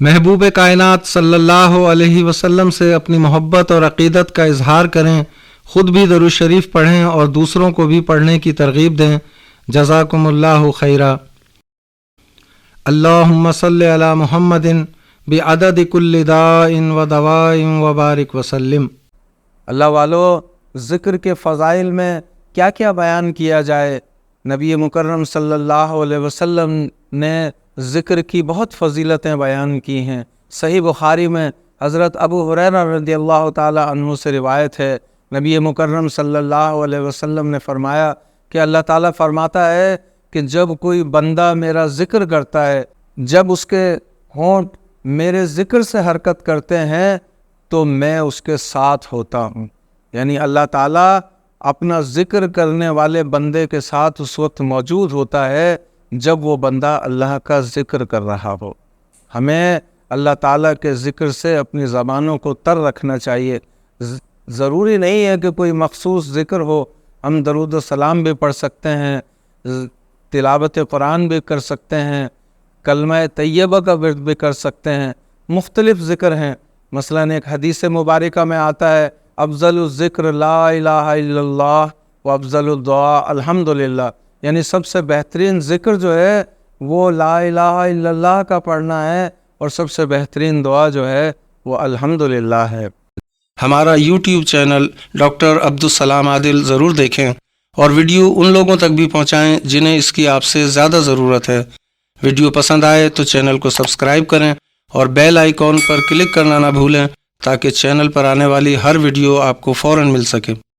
محبوب کائنات صلی اللہ علیہ وسلم سے اپنی محبت اور عقیدت کا اظہار کریں، خود بھی درود شریف پڑھیں اور دوسروں کو بھی پڑھنے کی ترغیب دیں۔ جزاکم اللہ خیرا۔ اللہم صلی علی محمد بعدد کل داء و دواء وبارک وسلم۔ اللہ والو، ذکر کے فضائل میں کیا کیا بیان کیا جائے؟ نبی مکرم صلی اللہ علیہ وسلم نے ذکر کی بہت فضیلتیں بیان کی ہیں۔ صحیح بخاری میں حضرت ابو ہریرہ رضی اللہ تعالی عنہ سے روایت ہے، نبی مکرم صلی اللہ علیہ وسلم نے فرمایا کہ اللہ تعالیٰ فرماتا ہے کہ جب کوئی بندہ میرا ذکر کرتا ہے، جب اس کے ہونٹ میرے ذکر سے حرکت کرتے ہیں تو میں اس کے ساتھ ہوتا ہوں۔ یعنی اللہ تعالیٰ اپنا ذکر کرنے والے بندے کے ساتھ اس وقت موجود ہوتا ہے جب وہ بندہ اللہ کا ذکر کر رہا ہو۔ ہمیں اللہ تعالیٰ کے ذکر سے اپنی زبانوں کو تر رکھنا چاہیے۔ ضروری نہیں ہے کہ کوئی مخصوص ذکر ہو، ہم درود و سلام بھی پڑھ سکتے ہیں، تلاوت قرآن بھی کر سکتے ہیں، کلمہ طیبہ کا ورد بھی کر سکتے ہیں، مختلف ذکر ہیں۔ مثلاً ایک حدیث مبارکہ میں آتا ہے افضل الذکر لا الہ الا اللہ و افضل الدعاء الحمدللہ، یعنی سب سے بہترین ذکر جو ہے وہ لا الہ الا اللہ کا پڑھنا ہے، اور سب سے بہترین دعا جو ہے وہ الحمدللہ ہے۔ ہمارا یوٹیوب چینل ڈاکٹر عبدالسلام عادل ضرور دیکھیں اور ویڈیو ان لوگوں تک بھی پہنچائیں جنہیں اس کی آپ سے زیادہ ضرورت ہے۔ ویڈیو پسند آئے تو چینل کو سبسکرائب کریں اور بیل آئیکن پر کلک کرنا نہ بھولیں تاکہ چینل پر آنے والی ہر ویڈیو آپ کو فوراً مل سکے۔